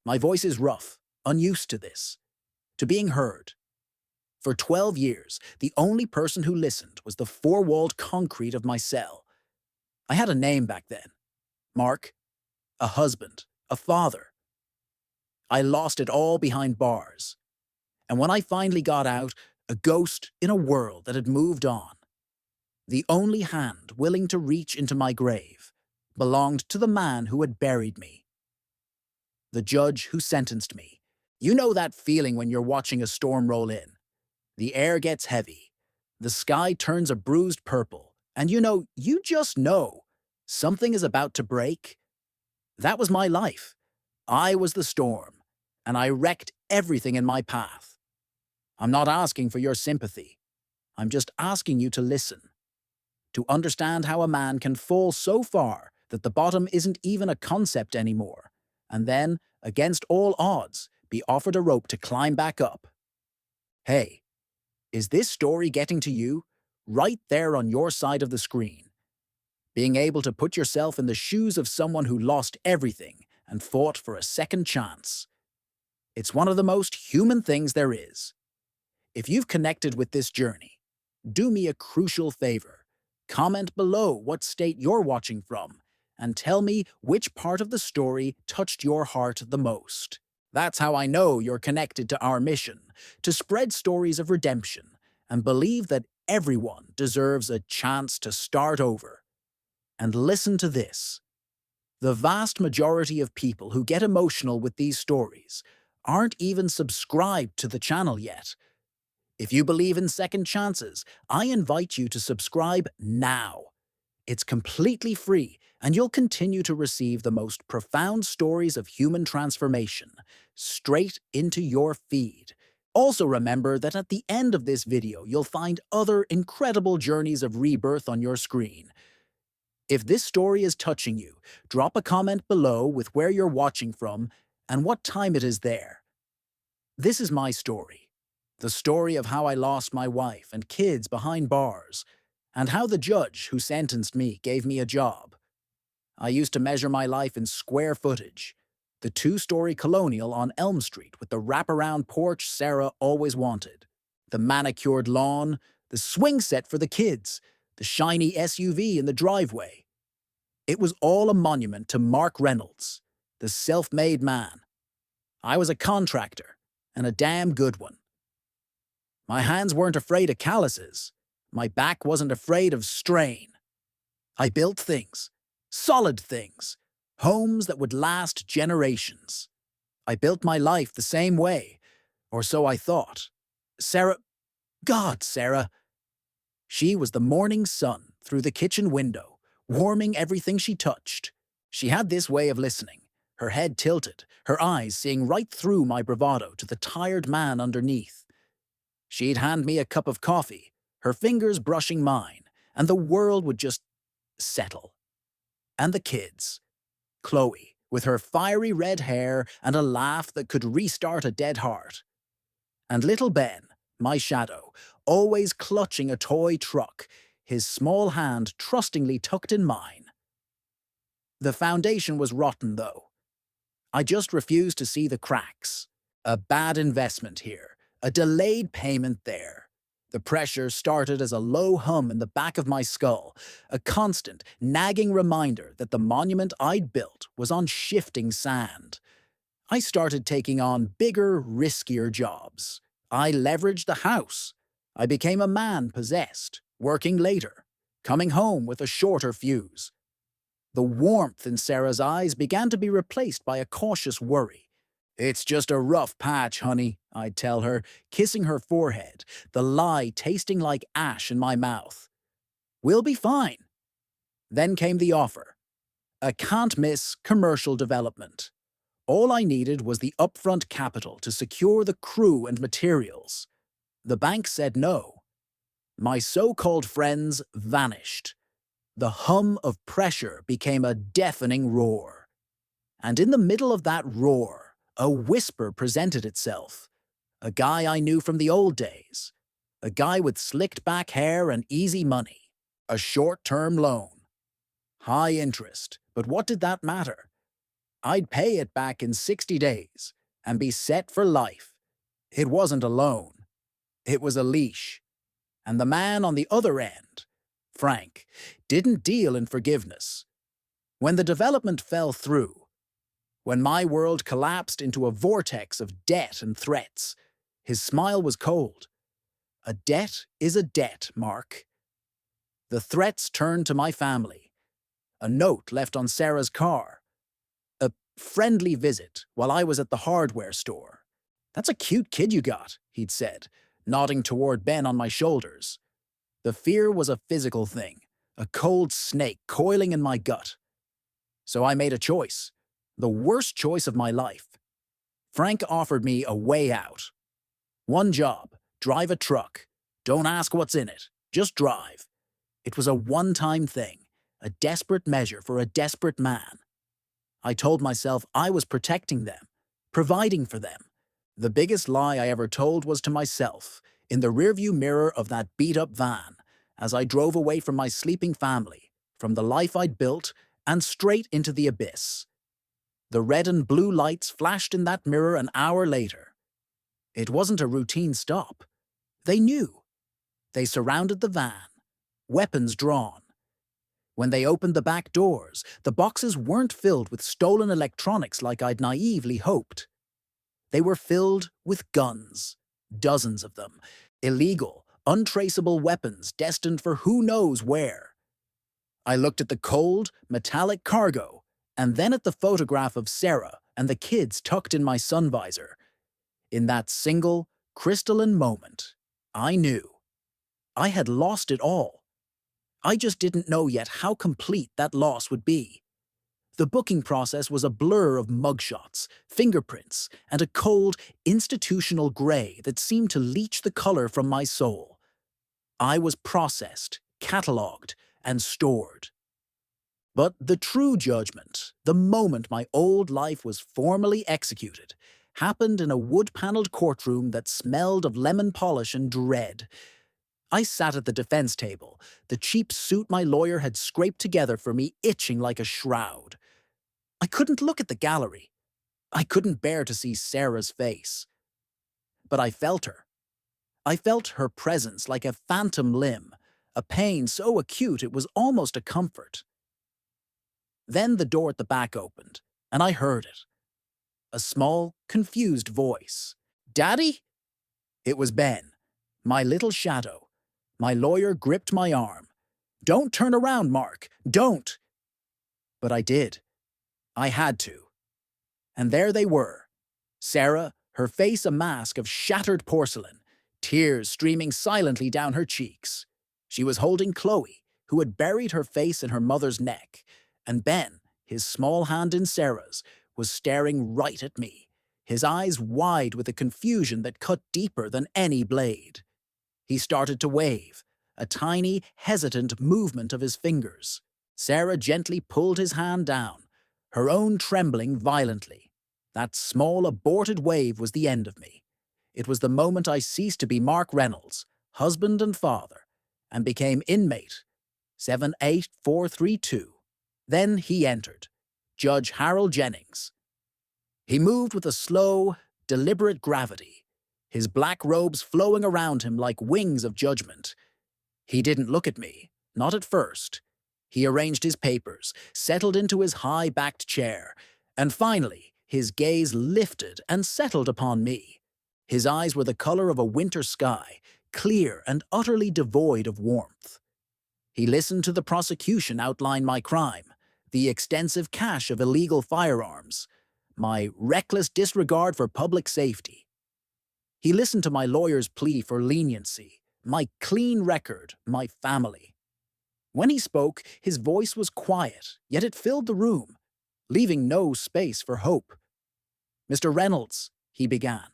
My voice is rough, unused to this, to being heard. For 12 years, the only person who listened was the four-walled concrete of my cell. I had a name back then. Mark, a husband, a father. I lost it all behind bars. And when I finally got out, a ghost in a world that had moved on. The only hand willing to reach into my grave belonged to the man who had buried me. The judge who sentenced me. You know that feeling when you're watching a storm roll in. The air gets heavy. The sky turns a bruised purple. And you just know, something is about to break. That was my life. I was the storm, and I wrecked everything in my path. I'm not asking for your sympathy. I'm just asking you to listen. To understand how a man can fall so far that the bottom isn't even a concept anymore, and then, against all odds, be offered a rope to climb back up. Hey, is this story getting to you? Right there on your side of the screen. Being able to put yourself in the shoes of someone who lost everything and fought for a second chance. It's one of the most human things there is. If you've connected with this journey, do me a crucial favor. Comment below what state you're watching from, and tell me which part of the story touched your heart the most. That's how I know you're connected to our mission, to spread stories of redemption and believe that everyone deserves a chance to start over. And listen to this. The vast majority of people who get emotional with these stories aren't even subscribed to the channel yet. If you believe in second chances, I invite you to subscribe now. It's completely free, and you'll continue to receive the most profound stories of human transformation straight into your feed. Also remember that at the end of this video, you'll find other incredible journeys of rebirth on your screen. If this story is touching you, drop a comment below with where you're watching from and what time it is there. This is my story. The story of how I lost my wife and kids behind bars, and how the judge who sentenced me gave me a job. I used to measure my life in square footage. The two-story colonial on Elm Street with the wraparound porch Sarah always wanted. The manicured lawn, the swing set for the kids, the shiny SUV in the driveway. It was all a monument to Mark Reynolds, the self-made man. I was a contractor, and a damn good one. My hands weren't afraid of calluses. My back wasn't afraid of strain. I built things, solid things, homes that would last generations. I built my life the same way, or so I thought. Sarah. She was the morning sun through the kitchen window, warming everything she touched. She had this way of listening, her head tilted, her eyes seeing right through my bravado to the tired man underneath. She'd hand me a cup of coffee, her fingers brushing mine, and the world would just settle. And the kids. Chloe, with her fiery red hair and a laugh that could restart a dead heart. And little Ben, my shadow, always clutching a toy truck, his small hand trustingly tucked in mine. The foundation was rotten, though. I just refused to see the cracks. A bad investment here, a delayed payment there. The pressure started as a low hum in the back of my skull, a constant, nagging reminder that the monument I'd built was on shifting sand. I started taking on bigger, riskier jobs. I leveraged the house. I became a man possessed, working later, coming home with a shorter fuse. The warmth in Sarah's eyes began to be replaced by a cautious worry. "It's just a rough patch, honey," I'd tell her, kissing her forehead, the lie tasting like ash in my mouth. "We'll be fine." Then came the offer. A can't-miss commercial development. All I needed was the upfront capital to secure the crew and materials. The bank said no. My so-called friends vanished. The hum of pressure became a deafening roar. And in the middle of that roar, a whisper presented itself. A guy I knew from the old days. A guy with slicked back hair and easy money. A short-term loan. High interest, but what did that matter? I'd pay it back in 60 days and be set for life. It wasn't a loan. It was a leash. And the man on the other end, Frank, didn't deal in forgiveness. When the development fell through, when my world collapsed into a vortex of debt and threats, his smile was cold. A debt is a debt, Mark. The threats turned to my family. A note left on Sarah's car. A friendly visit while I was at the hardware store. "That's a cute kid you got," he'd said, nodding toward Ben on my shoulders. The fear was a physical thing, a cold snake coiling in my gut. So I made a choice, the worst choice of my life. Frank offered me a way out. One job, drive a truck. Don't ask what's in it, just drive. It was a one-time thing, a desperate measure for a desperate man. I told myself I was protecting them, providing for them. The biggest lie I ever told was to myself, in the rearview mirror of that beat-up van, as I drove away from my sleeping family, from the life I'd built, and straight into the abyss. The red and blue lights flashed in that mirror an hour later. It wasn't a routine stop. They knew. They surrounded the van, weapons drawn. When they opened the back doors, the boxes weren't filled with stolen electronics like I'd naively hoped. They were filled with guns, dozens of them, illegal, untraceable weapons destined for who knows where. I looked at the cold, metallic cargo, and then at the photograph of Sarah and the kids tucked in my sun visor. In that single, crystalline moment, I knew. I had lost it all. I just didn't know yet how complete that loss would be. The booking process was a blur of mugshots, fingerprints, and a cold, institutional gray that seemed to leach the color from my soul. I was processed, catalogued, and stored. But the true judgment, the moment my old life was formally executed, happened in a wood-paneled courtroom that smelled of lemon polish and dread. I sat at the defense table, the cheap suit my lawyer had scraped together for me itching like a shroud. I couldn't look at the gallery. I couldn't bear to see Sarah's face. But I felt her. I felt her presence like a phantom limb, a pain so acute it was almost a comfort. Then the door at the back opened, and I heard it. A small, confused voice. "Daddy?" It was Ben, my little shadow. My lawyer gripped my arm. "Don't turn around, Mark. Don't!" But I did. I had to. And there they were. Sarah, her face a mask of shattered porcelain, tears streaming silently down her cheeks. She was holding Chloe, who had buried her face in her mother's neck, and Ben, his small hand in Sarah's, was staring right at me, his eyes wide with a confusion that cut deeper than any blade. He started to wave, a tiny, hesitant movement of his fingers. Sarah gently pulled his hand down, her own trembling violently. That small, aborted wave was the end of me. It was the moment I ceased to be Mark Reynolds, husband and father, and became inmate 78432. Then he entered, Judge Harold Jennings. He moved with a slow, deliberate gravity, his black robes flowing around him like wings of judgment. He didn't look at me, not at first. He arranged his papers, settled into his high-backed chair, and finally, his gaze lifted and settled upon me. His eyes were the color of a winter sky, clear and utterly devoid of warmth. He listened to the prosecution outline my crime, the extensive cache of illegal firearms, my reckless disregard for public safety. He listened to my lawyer's plea for leniency, my clean record, my family. When he spoke, his voice was quiet, yet it filled the room, leaving no space for hope. "Mr. Reynolds," he began,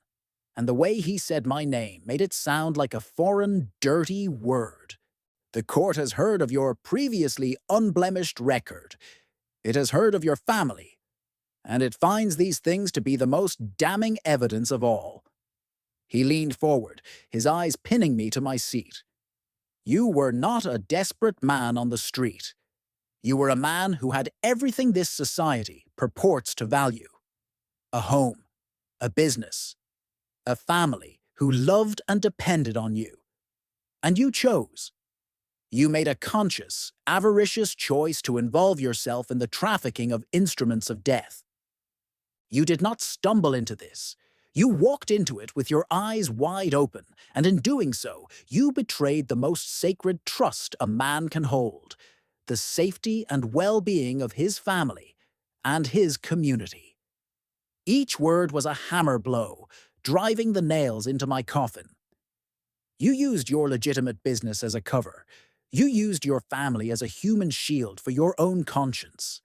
and the way he said my name made it sound like a foreign, dirty word. "The court has heard of your previously unblemished record. It has heard of your family, and it finds these things to be the most damning evidence of all." He leaned forward, his eyes pinning me to my seat. "You were not a desperate man on the street. You were a man who had everything this society purports to value: a home, a business, a family who loved and depended on you. And you chose. You made a conscious, avaricious choice to involve yourself in the trafficking of instruments of death. You did not stumble into this. You walked into it with your eyes wide open, and in doing so, you betrayed the most sacred trust a man can hold: the safety and well-being of his family and his community. Each word was a hammer blow, driving the nails into my coffin. You used your legitimate business as a cover. You used your family as a human shield for your own conscience.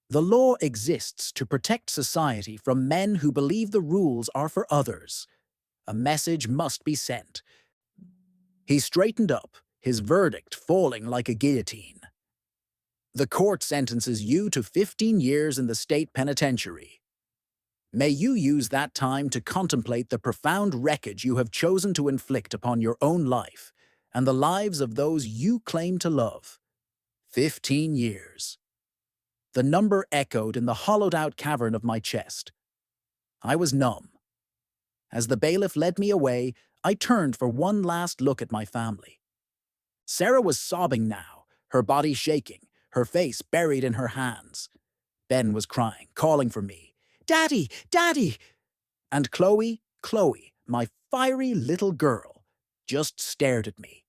The law exists to protect society from men who believe the rules are for others. A message must be sent. He straightened up, his verdict falling like a guillotine. The court sentences you to 15 years in the state penitentiary. May you use that time to contemplate the profound wreckage you have chosen to inflict upon your own life and the lives of those you claim to love. 15 years. The number echoed in the hollowed-out cavern of my chest. I was numb. As the bailiff led me away, I turned for one last look at my family. Sarah was sobbing now, her body shaking, her face buried in her hands. Ben was crying, calling for me. "Daddy! Daddy!" And Chloe, my fiery little girl, just stared at me.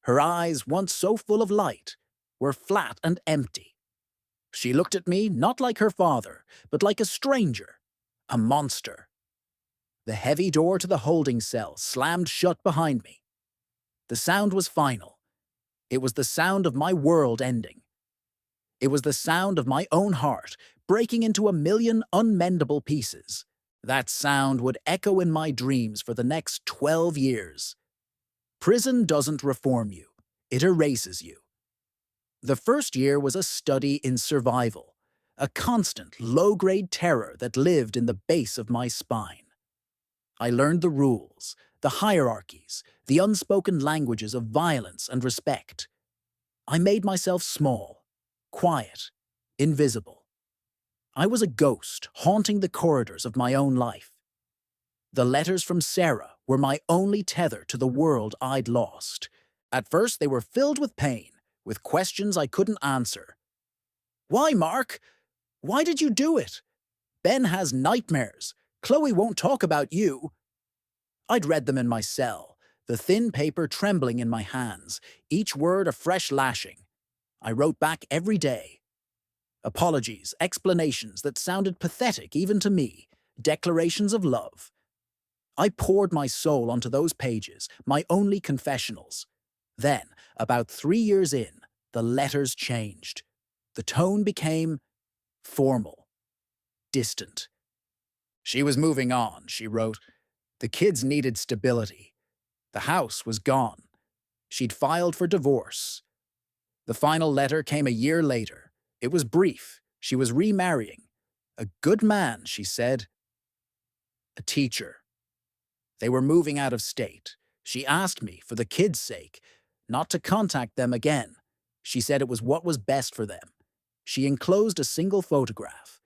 Her eyes, once so full of light, were flat and empty. She looked at me not like her father, but like a stranger, a monster. The heavy door to the holding cell slammed shut behind me. The sound was final. It was the sound of my world ending. It was the sound of my own heart breaking into a million unmendable pieces. That sound would echo in my dreams for the next 12 years. Prison doesn't reform you. It erases you. The first year was a study in survival, a constant, low-grade terror that lived in the base of my spine. I learned the rules, the hierarchies, the unspoken languages of violence and respect. I made myself small, quiet, invisible. I was a ghost haunting the corridors of my own life. The letters from Sarah were my only tether to the world I'd lost. At first, they were filled with pain, with questions I couldn't answer. "Why, Mark? Why did you do it? Ben has nightmares. Chloe won't talk about you." I'd read them in my cell, the thin paper trembling in my hands, each word a fresh lashing. I wrote back every day. Apologies, explanations that sounded pathetic even to me, declarations of love. I poured my soul onto those pages, my only confessionals. Then, about 3 years in, the letters changed. The tone became formal, distant. She was moving on, she wrote. The kids needed stability. The house was gone. She'd filed for divorce. The final letter came a year later. It was brief. She was remarrying. A good man, she said. A teacher. They were moving out of state. She asked me, for the kids' sake, not to contact them again. She said it was what was best for them. She enclosed a single photograph.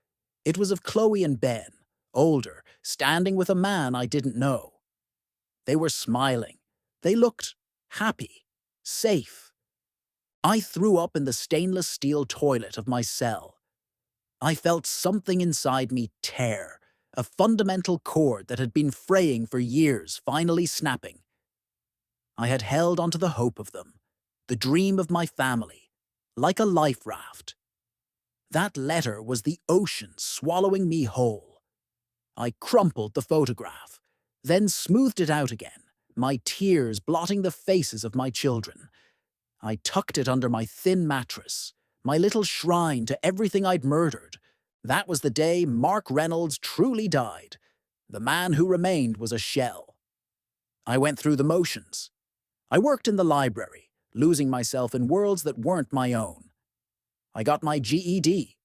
It was of Chloe and Ben, older, standing with a man I didn't know. They were smiling. They looked happy, safe. I threw up in the stainless steel toilet of my cell. I felt something inside me tear, a fundamental cord that had been fraying for years finally snapping. I had held onto the hope of them, the dream of my family, like a life raft. That letter was the ocean swallowing me whole. I crumpled the photograph, then smoothed it out again, my tears blotting the faces of my children. I tucked it under my thin mattress, my little shrine to everything I'd murdered. That was the day Mark Reynolds truly died. The man who remained was a shell. I went through the motions. I worked in the library, losing myself in worlds that weren't my own. I got my GED.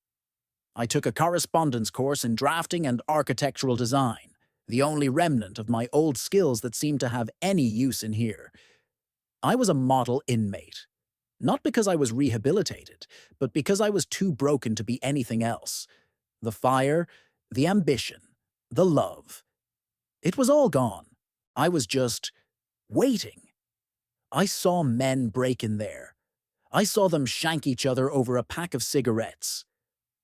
I took a correspondence course in drafting and architectural design, the only remnant of my old skills that seemed to have any use in here. I was a model inmate. Not because I was rehabilitated, but because I was too broken to be anything else. The fire, the ambition, the love. It was all gone. I was just waiting. I saw men break in there. I saw them shank each other over a pack of cigarettes.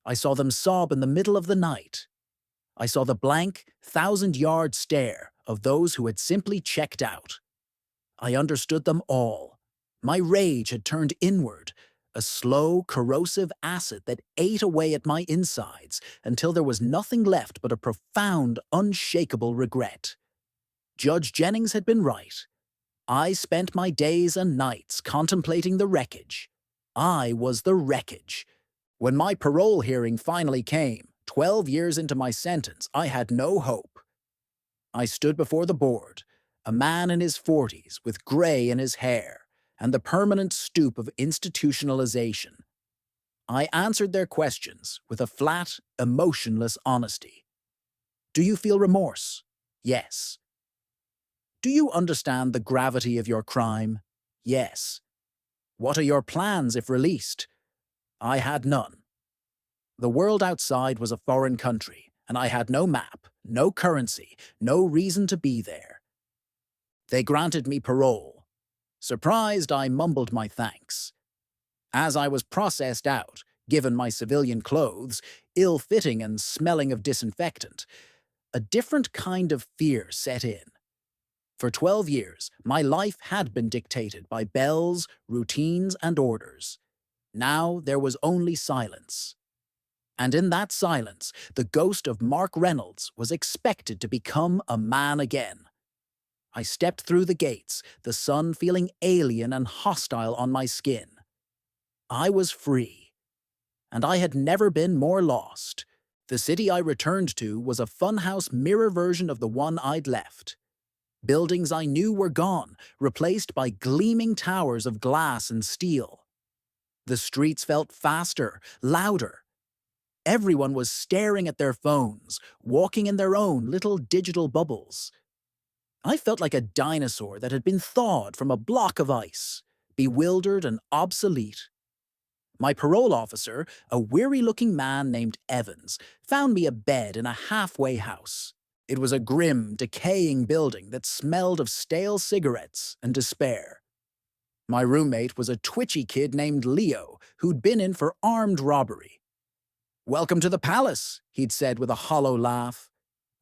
I saw them sob in the middle of the night. I saw the blank, thousand-yard stare of those who had simply checked out. I understood them all. My rage had turned inward, a slow, corrosive acid that ate away at my insides until there was nothing left but a profound, unshakable regret. Judge Jennings had been right. I spent my days and nights contemplating the wreckage. I was the wreckage. When my parole hearing finally came, 12 years into my sentence, I had no hope. I stood before the board, a man in his 40s with gray in his hair and the permanent stoop of institutionalization. I answered their questions with a flat, emotionless honesty. Do you feel remorse? Yes. Do you understand the gravity of your crime? Yes. What are your plans if released? I had none. The world outside was a foreign country, and I had no map, no currency, no reason to be there. They granted me parole. Surprised, I mumbled my thanks. As I was processed out, given my civilian clothes, ill-fitting and smelling of disinfectant, a different kind of fear set in. For 12 years, my life had been dictated by bells, routines, and orders. Now there was only silence. And in that silence, the ghost of Mark Reynolds was expected to become a man again. I stepped through the gates, the sun feeling alien and hostile on my skin. I was free. And I had never been more lost. The city I returned to was a funhouse mirror version of the one I'd left. Buildings I knew were gone, replaced by gleaming towers of glass and steel. The streets felt faster, louder. Everyone was staring at their phones, walking in their own little digital bubbles. I felt like a dinosaur that had been thawed from a block of ice, bewildered and obsolete. My parole officer, a weary-looking man named Evans, found me a bed in a halfway house. It was a grim, decaying building that smelled of stale cigarettes and despair. My roommate was a twitchy kid named Leo, who'd been in for armed robbery. "Welcome to the palace," he'd said with a hollow laugh.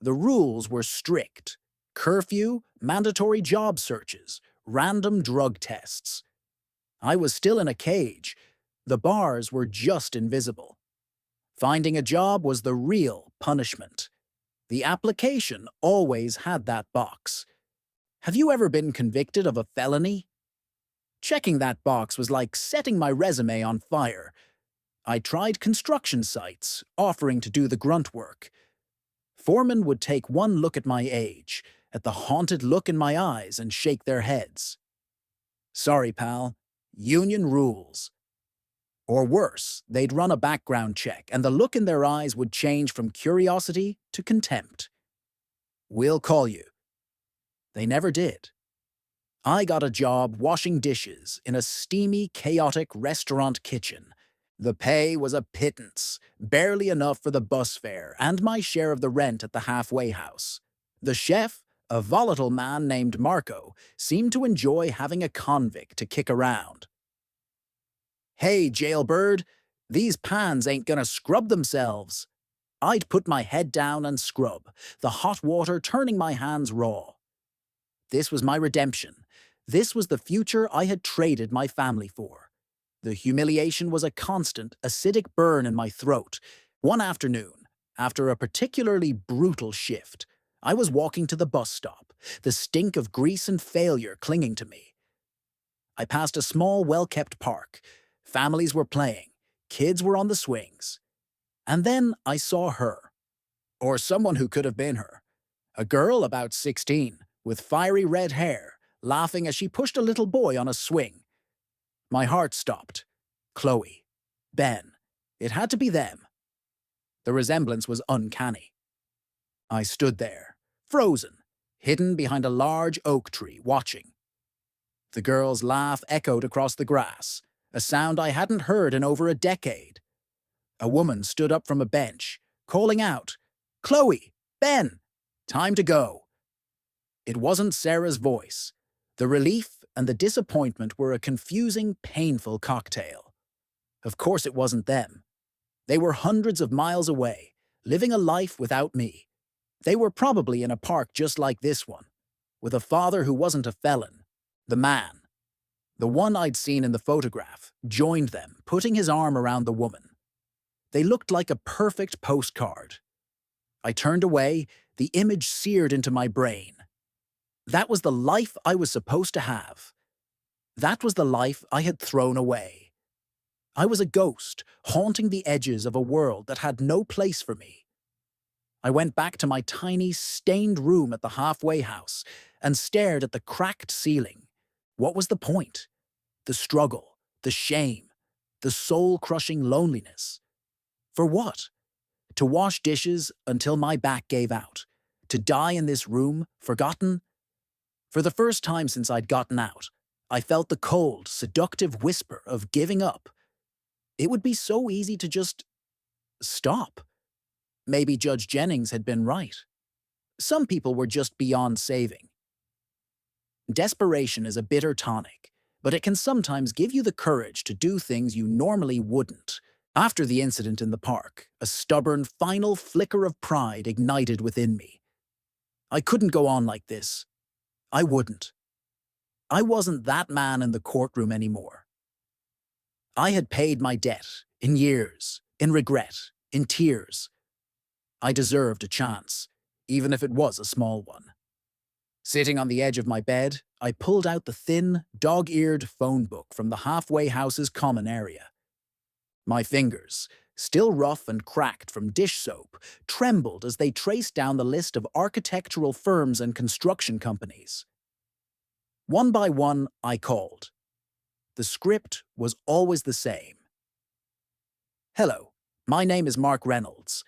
The rules were strict. Curfew, mandatory job searches, random drug tests. I was still in a cage. The bars were just invisible. Finding a job was the real punishment. The application always had that box. Have you ever been convicted of a felony? Checking that box was like setting my resume on fire. I tried construction sites, offering to do the grunt work. Foremen would take one look at my age, at the haunted look in my eyes, and shake their heads. Sorry, pal. Union rules. Or worse, they'd run a background check, and the look in their eyes would change from curiosity to contempt. We'll call you. They never did. I got a job washing dishes in a steamy, chaotic restaurant kitchen. The pay was a pittance, barely enough for the bus fare and my share of the rent at the halfway house. The chef, a volatile man named Marco, seemed to enjoy having a convict to kick around. "Hey, jailbird, these pans ain't gonna scrub themselves." I'd put my head down and scrub, the hot water turning my hands raw. This was my redemption. This was the future I had traded my family for. The humiliation was a constant, acidic burn in my throat. One afternoon, after a particularly brutal shift, I was walking to the bus stop, the stink of grease and failure clinging to me. I passed a small, well-kept park. Families were playing. Kids were on the swings. And then I saw her. Or someone who could have been her. A girl about 16, with fiery red hair, laughing as she pushed a little boy on a swing. My heart stopped. Chloe. Ben. It had to be them. The resemblance was uncanny. I stood there, frozen, hidden behind a large oak tree, watching. The girl's laugh echoed across the grass. a sound I hadn't heard in over a decade. A woman stood up from a bench, calling out, "Chloe! Ben! Time to go!" It wasn't Sarah's voice. The relief and the disappointment were a confusing, painful cocktail. Of course it wasn't them. They were hundreds of miles away, living a life without me. They were probably in a park just like this one, with a father who wasn't a felon. The man, the one I'd seen in the photograph, joined them, putting his arm around the woman. They looked like a perfect postcard. I turned away, the image seared into my brain. That was the life I was supposed to have. That was the life I had thrown away. I was a ghost, haunting the edges of a world that had no place for me. I went back to my tiny, stained room at the halfway house and stared at the cracked ceiling. What was the point? The struggle, the shame, the soul-crushing loneliness. For what? To wash dishes until my back gave out? To die in this room, forgotten? For the first time since I'd gotten out, I felt the cold, seductive whisper of giving up. It would be so easy to just stop. Maybe Judge Jennings had been right. Some people were just beyond saving. Desperation is a bitter tonic, but it can sometimes give you the courage to do things you normally wouldn't. After the incident in the park, a stubborn, final flicker of pride ignited within me. I couldn't go on like this. I wouldn't. I wasn't that man in the courtroom anymore. I had paid my debt, in years, in regret, in tears. I deserved a chance, even if it was a small one. Sitting on the edge of my bed, I pulled out the thin, dog-eared phone book from the halfway house's common area. My fingers, still rough and cracked from dish soap, trembled as they traced down the list of architectural firms and construction companies. One by one, I called. The script was always the same. "Hello, my name is Mark Reynolds.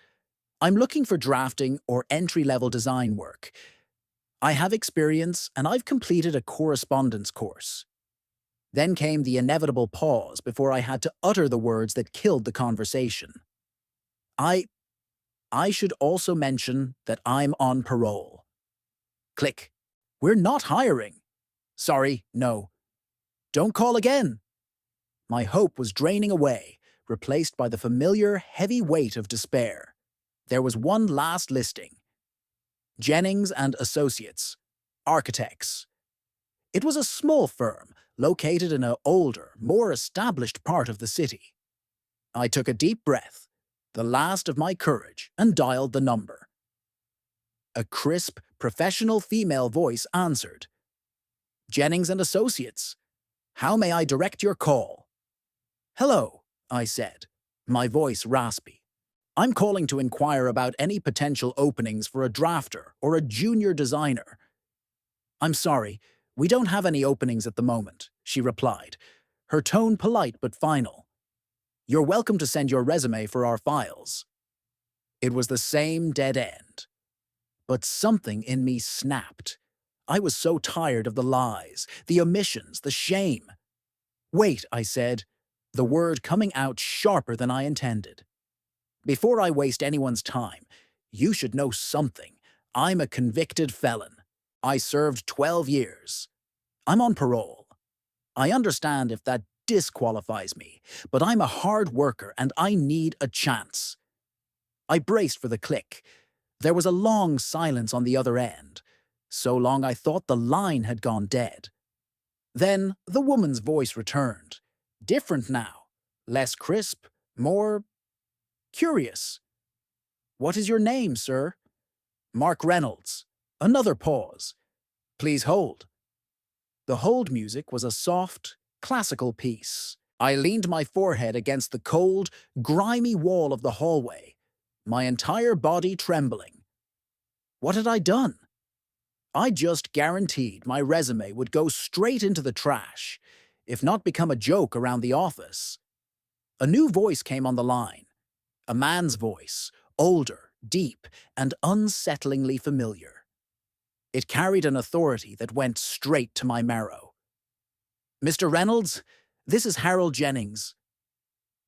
I'm looking for drafting or entry-level design work. I have experience and I've completed a correspondence course." Then came the inevitable pause before I had to utter the words that killed the conversation. I should also mention that I'm on parole. Click. "We're not hiring." "Sorry, no." "Don't call again." My hope was draining away, replaced by the familiar heavy weight of despair. There was one last listing. Jennings and Associates, Architects. It was a small firm, located in an older, more established part of the city. I took a deep breath, the last of my courage, and dialed the number. A crisp, professional female voice answered. "Jennings and Associates. How may I direct your call?" "Hello," I said, my voice raspy. "I'm calling to inquire about any potential openings for a drafter or a junior designer." "I'm sorry, we don't have any openings at the moment," she replied, her tone polite but final. "You're welcome to send your resume for our files." It was the same dead end. But something in me snapped. I was so tired of the lies, the omissions, the shame. "Wait," I said, the word coming out sharper than I intended. "Before I waste anyone's time, you should know something. I'm a convicted felon. I served 12 years. I'm on parole. I understand if that disqualifies me, but I'm a hard worker and I need a chance." I braced for the click. There was a long silence on the other end, so long I thought the line had gone dead. Then the woman's voice returned, different now, less crisp, more curious. "What is your name, sir?" "Mark Reynolds." Another pause. "Please hold." The hold music was a soft, classical piece. I leaned my forehead against the cold, grimy wall of the hallway, my entire body trembling. What had I done? I just guaranteed my resume would go straight into the trash, if not become a joke around the office. A new voice came on the line. A man's voice, older, deep, and unsettlingly familiar. It carried an authority that went straight to my marrow. "Mr. Reynolds, This is Harold Jennings.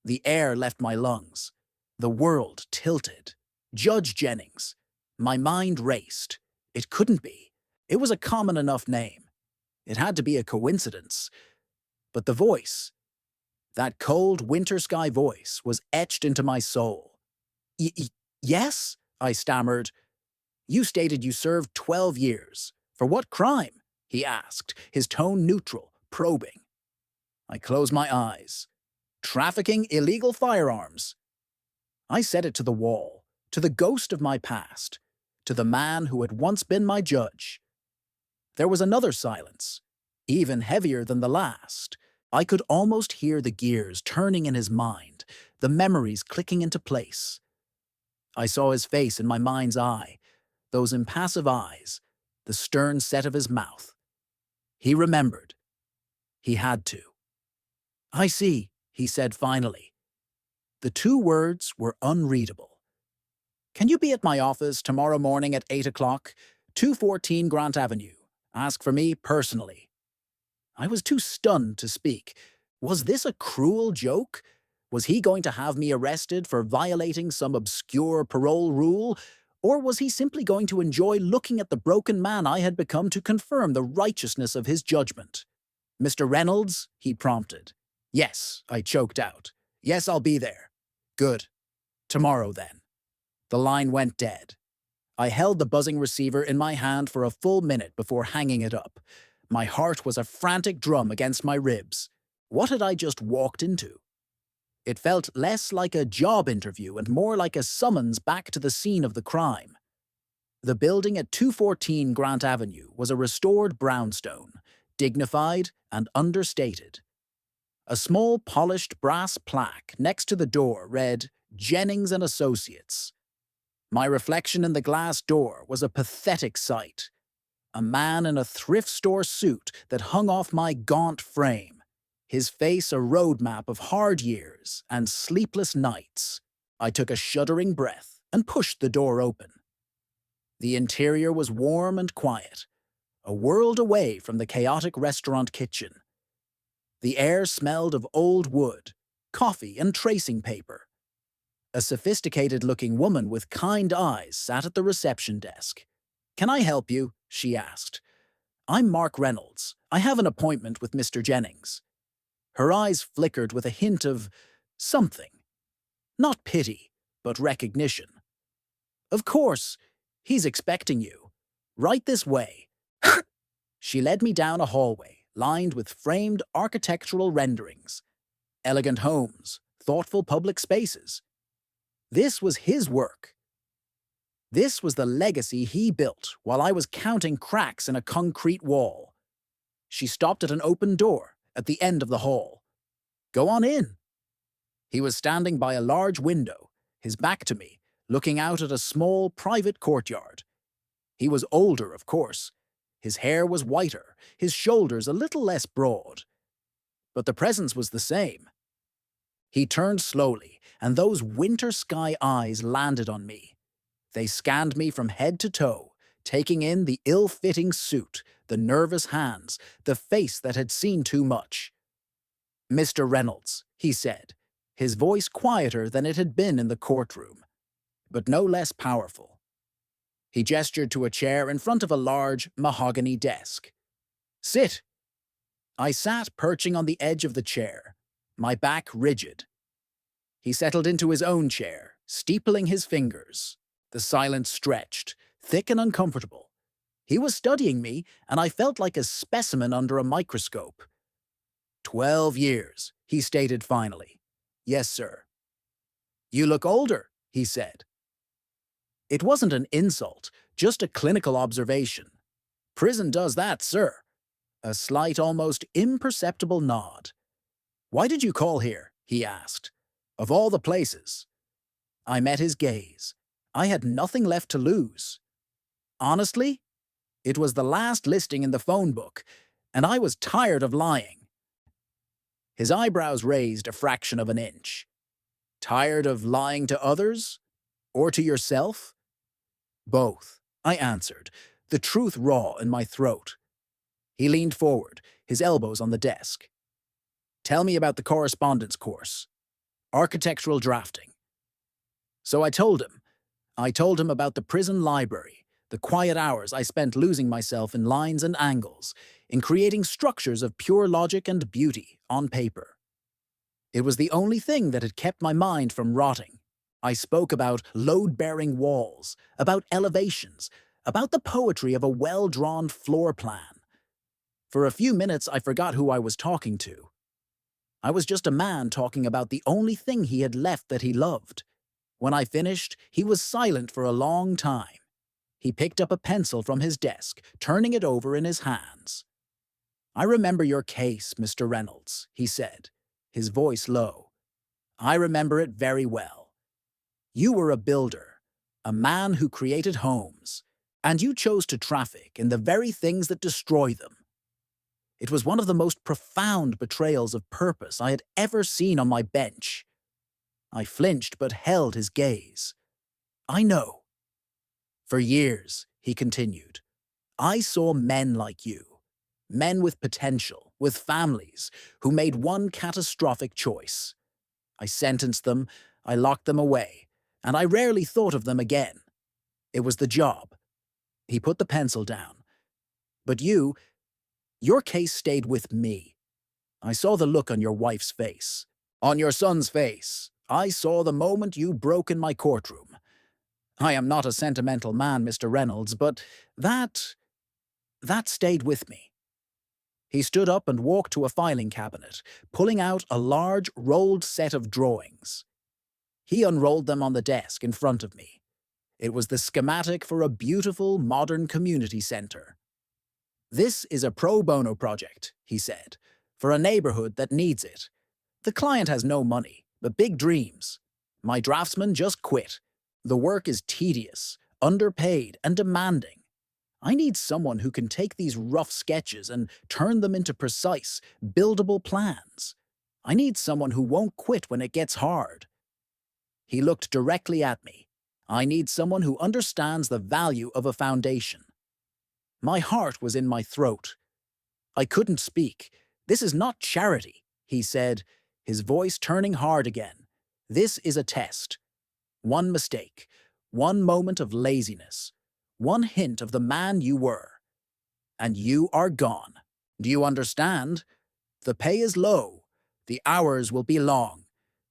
The air left my lungs. The world tilted. Judge Jennings. My mind raced. It couldn't be. It was a common enough name. It had to be a coincidence. But the voice, that cold winter sky voice, was etched into my soul. Yes? I stammered. You stated you served 12 years. For what crime? He asked, his tone neutral, probing. I closed my eyes. Trafficking illegal firearms. I said it to the wall, to the ghost of my past, to the man who had once been my judge. There was another silence, even heavier than the last. I could almost hear the gears turning in his mind, the memories clicking into place. I saw his face in my mind's eye, those impassive eyes, the stern set of his mouth. He remembered. He had to. I see, he said finally. The two words were unreadable. Can you be at my office tomorrow morning at 8 o'clock, 214 Grant Avenue? Ask for me personally. I was too stunned to speak. Was this a cruel joke? Was he going to have me arrested for violating some obscure parole rule? Or was he simply going to enjoy looking at the broken man I had become to confirm the righteousness of his judgment? Mr. Reynolds, he prompted. Yes, I choked out. Yes, I'll be there. Good. Tomorrow, then. The line went dead. I held the buzzing receiver in my hand for a full minute before hanging it up. My heart was a frantic drum against my ribs. What had I just walked into? It felt less like a job interview and more like a summons back to the scene of the crime. The building at 214 Grant Avenue was a restored brownstone, dignified and understated. A small polished brass plaque next to the door read, Jennings and Associates. My reflection in the glass door was a pathetic sight. A man in a thrift store suit that hung off my gaunt frame, his face a roadmap of hard years and sleepless nights. I took a shuddering breath and pushed the door open. The interior was warm and quiet, a world away from the chaotic restaurant kitchen. The air smelled of old wood, coffee, and tracing paper. A sophisticated-looking woman with kind eyes sat at the reception desk. Can I help you? She asked. I'm Mark Reynolds. I have an appointment with Mr. Jennings. Her eyes flickered with a hint of something. Not pity, but recognition. Of course, he's expecting you. Right this way. She led me down a hallway, lined with framed architectural renderings. Elegant homes, thoughtful public spaces. This was his work. This was the legacy he built while I was counting cracks in a concrete wall. She stopped at an open door at the end of the hall. Go on in. He was standing by a large window, his back to me, looking out at a small private courtyard. He was older, of course. His hair was whiter, his shoulders a little less broad. But the presence was the same. He turned slowly, and those winter sky eyes landed on me. They scanned me from head to toe, taking in the ill-fitting suit, the nervous hands, the face that had seen too much. Mr. Reynolds, he said, his voice quieter than it had been in the courtroom, but no less powerful. He gestured to a chair in front of a large mahogany desk. Sit. I sat perching on the edge of the chair, my back rigid. He settled into his own chair, steepling his fingers. The silence stretched, thick and uncomfortable. He was studying me, and I felt like a specimen under a microscope. 12 years, he stated finally. Yes, sir. You look older, he said. It wasn't an insult, just a clinical observation. Prison does that, sir. A slight, almost imperceptible nod. Why did you call here? He asked. Of all the places. I met his gaze. I had nothing left to lose. Honestly, it was the last listing in the phone book, and I was tired of lying. His eyebrows raised a fraction of an inch. Tired of lying to others? Or to yourself? Both, I answered, the truth raw in my throat. He leaned forward, his elbows on the desk. Tell me about the correspondence course. Architectural drafting. So I told him. I told him about the prison library, the quiet hours I spent losing myself in lines and angles, in creating structures of pure logic and beauty on paper. It was the only thing that had kept my mind from rotting. I spoke about load-bearing walls, about elevations, about the poetry of a well-drawn floor plan. For a few minutes, I forgot who I was talking to. I was just a man talking about the only thing he had left that he loved. When I finished, he was silent for a long time. He picked up a pencil from his desk, turning it over in his hands. "I remember your case, Mr. Reynolds," he said, his voice low. "I remember it very well. You were a builder, a man who created homes, and you chose to traffic in the very things that destroy them. It was one of the most profound betrayals of purpose I had ever seen on my bench." I flinched but held his gaze. "I know." "For years," he continued, "I saw men like you, men with potential, with families, who made one catastrophic choice. I sentenced them, I locked them away, and I rarely thought of them again. It was the job." He put the pencil down. "But your case stayed with me. I saw the look on your wife's face, on your son's face. I saw the moment you broke in my courtroom. I am not a sentimental man, Mr. Reynolds, but that stayed with me." He stood up and walked to a filing cabinet, pulling out a large, rolled set of drawings. He unrolled them on the desk in front of me. It was the schematic for a beautiful, modern community center. "This is a pro bono project," he said, "for a neighborhood that needs it. The client has no money, but big dreams. My draftsman just quit. The work is tedious, underpaid, and demanding. I need someone who can take these rough sketches and turn them into precise, buildable plans. I need someone who won't quit when it gets hard." He looked directly at me. "I need someone who understands the value of a foundation." My heart was in my throat. I couldn't speak. "This is not charity," he said, his voice turning hard again. "This is a test. One mistake, one moment of laziness, one hint of the man you were, and you are gone. Do you understand? The pay is low. The hours will be long.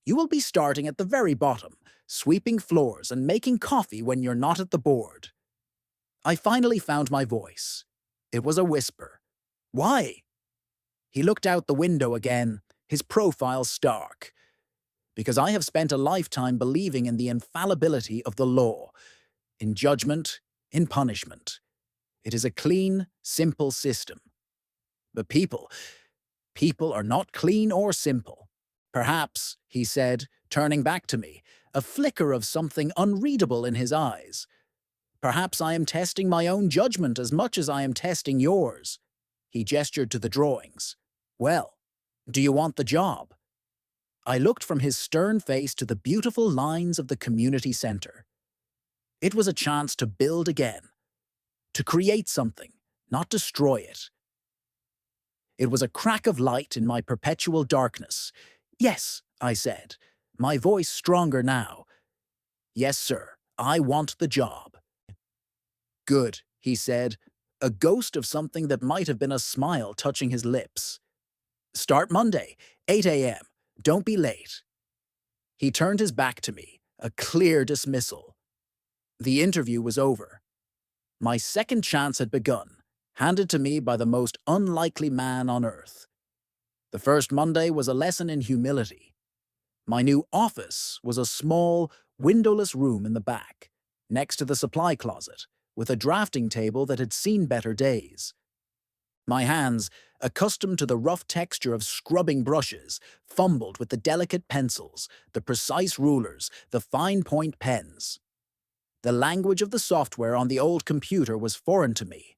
You will be starting at the very bottom, sweeping floors and making coffee when you're not at the board." I finally found my voice. It was a whisper. "Why?" He looked out the window again, his profile stark. "Because I have spent a lifetime believing in the infallibility of the law, in judgment, in punishment. It is a clean, simple system. But people are not clean or simple. Perhaps," he said, turning back to me, a flicker of something unreadable in his eyes, "perhaps I am testing my own judgment as much as I am testing yours." He gestured to the drawings. "Well, do you want the job?" I looked from his stern face to the beautiful lines of the community center. It was a chance to build again, to create something, not destroy it. It was a crack of light in my perpetual darkness. "Yes," I said, my voice stronger now. "Yes, sir, I want the job." "Good," he said, a ghost of something that might have been a smile touching his lips. "Start Monday, 8 a.m. Don't be late." He turned his back to me, a clear dismissal. The interview was over. My second chance had begun, handed to me by the most unlikely man on earth. The first Monday was a lesson in humility. My new office was a small, windowless room in the back, next to the supply closet, with a drafting table that had seen better days. My hands, accustomed to the rough texture of scrubbing brushes, fumbled with the delicate pencils, the precise rulers, the fine-point pens. The language of the software on the old computer was foreign to me.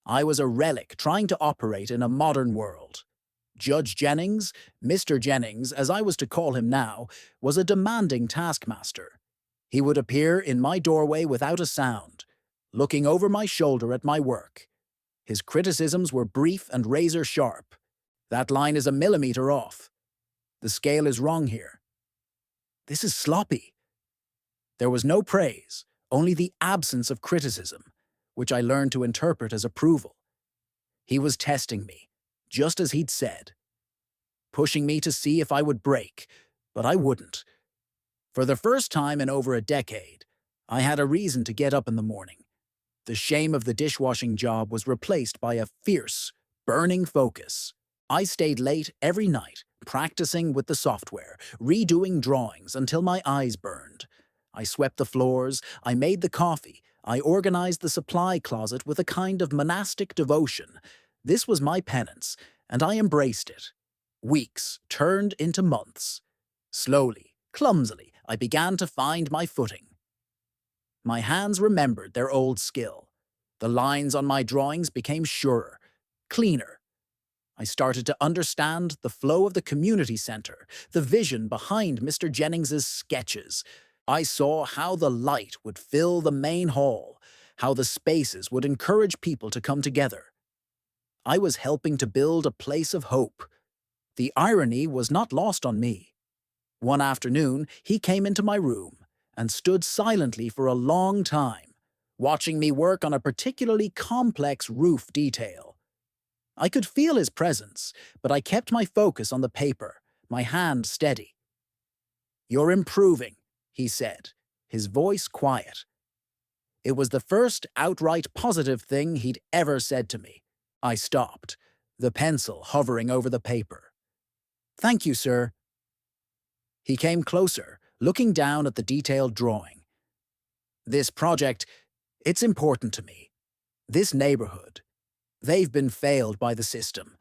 I was a relic trying to operate in a modern world. Judge Jennings, Mr. Jennings, as I was to call him now, was a demanding taskmaster. He would appear in my doorway without a sound, looking over my shoulder at my work. His criticisms were brief and razor-sharp. "That line is a millimeter off. The scale is wrong here. This is sloppy. There was no praise, only the absence of criticism, which I learned to interpret as approval. He was testing me, just as he'd said, pushing me to see if I would break, but I wouldn't. For the first time in over a decade, I had a reason to get up in the morning. The shame of the dishwashing job was replaced by a fierce, burning focus. I stayed late every night, practicing with the software, redoing drawings until my eyes burned. I swept the floors, I made the coffee, I organized the supply closet with a kind of monastic devotion. This was my penance, and I embraced it. Weeks turned into months. Slowly, clumsily, I began to find my footing. My hands remembered their old skill. The lines on my drawings became surer, cleaner. I started to understand the flow of the community center, the vision behind Mr. Jennings's sketches. I saw how the light would fill the main hall, how the spaces would encourage people to come together. I was helping to build a place of hope. The irony was not lost on me. One afternoon, he came into my room and stood silently for a long time, watching me work on a particularly complex roof detail. I could feel his presence, but I kept my focus on the paper, my hand steady. "You're improving," he said, his voice quiet. It was the first outright positive thing he'd ever said to me. I stopped, the pencil hovering over the paper. "Thank you, sir." He came closer, looking down at the detailed drawing. "This project, it's important to me. This neighborhood, they've been failed by the system,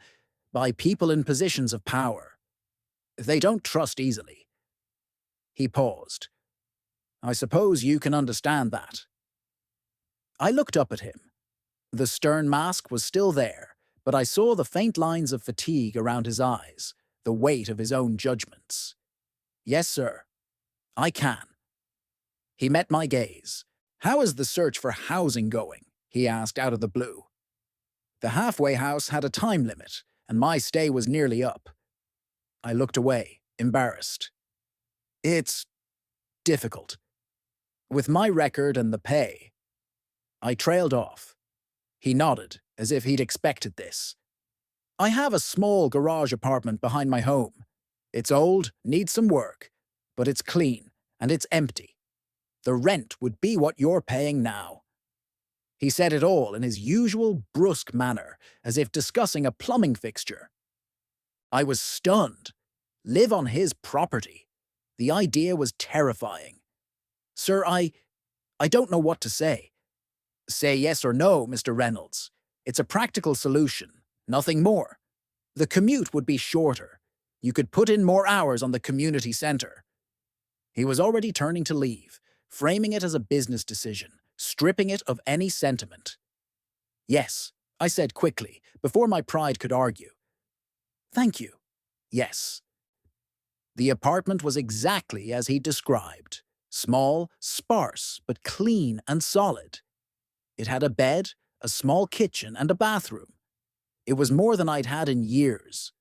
by people in positions of power. They don't trust easily." He paused. "I suppose you can understand that." I looked up at him. The stern mask was still there, but I saw the faint lines of fatigue around his eyes, the weight of his own judgments. "Yes, sir. I can." He met my gaze. "How is the search for housing going?" he asked out of the blue. The halfway house had a time limit, and my stay was nearly up. I looked away, embarrassed. "It's difficult. With my record and the pay." I trailed off. He nodded, as if he'd expected this. "I have a small garage apartment behind my home. It's old, needs some work, but it's clean, and it's empty. The rent would be what you're paying now." He said it all in his usual brusque manner, as if discussing a plumbing fixture. I was stunned. Live on his property. The idea was terrifying. "Sir, I don't know what to say." "Say yes or no, Mr. Reynolds. It's a practical solution, nothing more. The commute would be shorter. You could put in more hours on the community center." He was already turning to leave, framing it as a business decision, stripping it of any sentiment. "Yes," I said quickly, before my pride could argue. "Thank you. Yes." The apartment was exactly as he described. Small, sparse, but clean and solid. It had a bed, a small kitchen, and a bathroom. It was more than I'd had in years.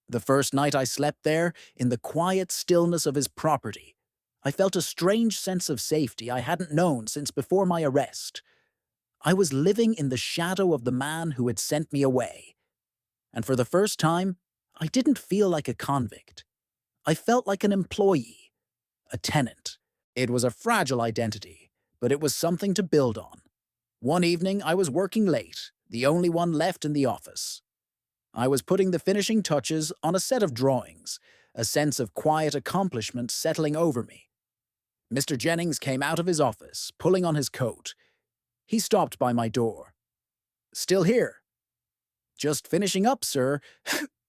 The first night I slept there, in the quiet stillness of his property, I felt a strange sense of safety I hadn't known since before my arrest. I was living in the shadow of the man who had sent me away. And for the first time, I didn't feel like a convict. I felt like an employee, a tenant. It was a fragile identity, but it was something to build on. One evening, I was working late, the only one left in the office. I was putting the finishing touches on a set of drawings, a sense of quiet accomplishment settling over me. Mr. Jennings came out of his office, pulling on his coat. He stopped by my door. "Still here?" "Just finishing up, sir.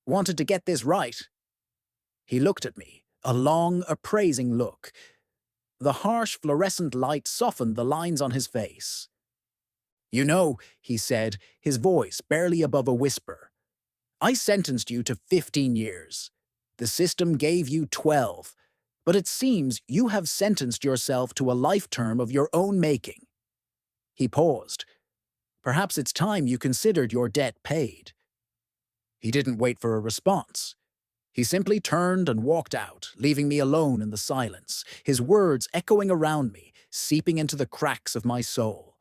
Wanted to get this right." He looked at me, a long, appraising look. The harsh fluorescent light softened the lines on his face. "You know," he said, his voice barely above a whisper, "I sentenced you to 15 years. The system gave you 12, but it seems you have sentenced yourself to a life term of your own making." He paused. "Perhaps it's time you considered your debt paid." He didn't wait for a response. He simply turned and walked out, leaving me alone in the silence, his words echoing around me, seeping into the cracks of my soul,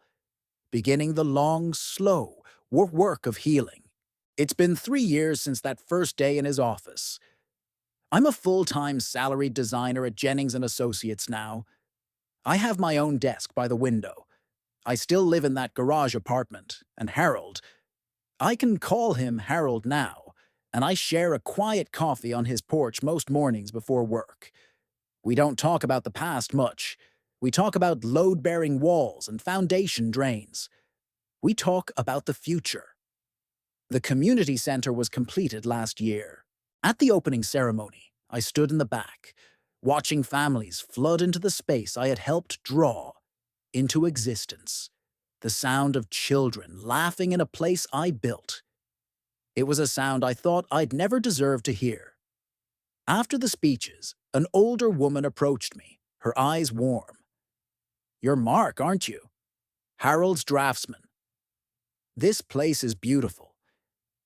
beginning the long, slow work of healing. It's been 3 years since that first day in his office. I'm a full-time salaried designer at Jennings& Associates now. I have my own desk by the window. I still live in that garage apartment, and Harold, I can call him Harold now, and I share a quiet coffee on his porch most mornings before work. We don't talk about the past much. We talk about load-bearing walls and foundation drains. We talk about the future. The community center was completed last year. At the opening ceremony, I stood in the back, watching families flood into the space I had helped draw into existence. The sound of children laughing in a place I built. It was a sound I thought I'd never deserve to hear. After the speeches, an older woman approached me, her eyes warm. "You're Mark, aren't you? Harold's draftsman. This place is beautiful.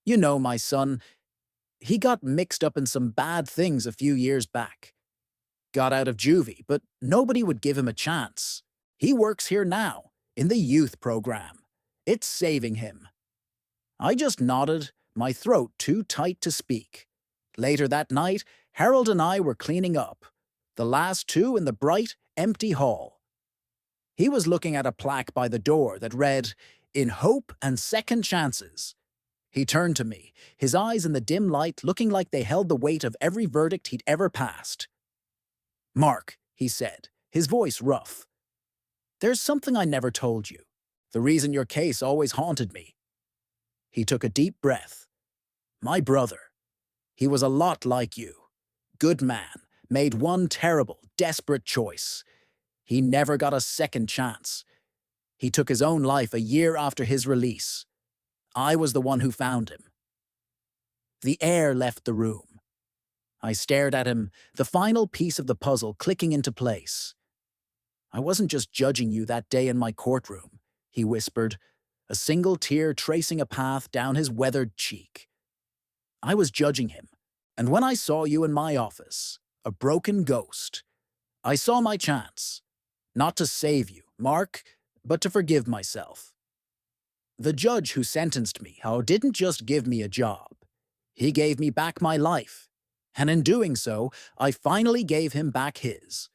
You know, my son, he got mixed up in some bad things a few years back. Got out of juvie, but nobody would give him a chance. He works here now, in the youth program. It's saving him." I just nodded, my throat too tight to speak. Later that night, Harold and I were cleaning up, the last two in the bright, empty hall. He was looking at a plaque by the door that read, "In Hope and Second Chances." He turned to me, his eyes in the dim light looking like they held the weight of every verdict he'd ever passed. "Mark," he said, his voice rough. "There's something I never told you. The reason your case always haunted me." He took a deep breath. "My brother. He was a lot like you. Good man, made one terrible, desperate choice. He never got a second chance. He took his own life a year after his release. I was the one who found him." The air left the room. I stared at him, the final piece of the puzzle clicking into place. "I wasn't just judging you that day in my courtroom," he whispered, a single tear tracing a path down his weathered cheek. "I was judging him, and when I saw you in my office, a broken ghost, I saw my chance. Not to save you, Mark, but to forgive myself." The judge who sentenced me, didn't just give me a job. He gave me back my life, and in doing so, I finally gave him back his.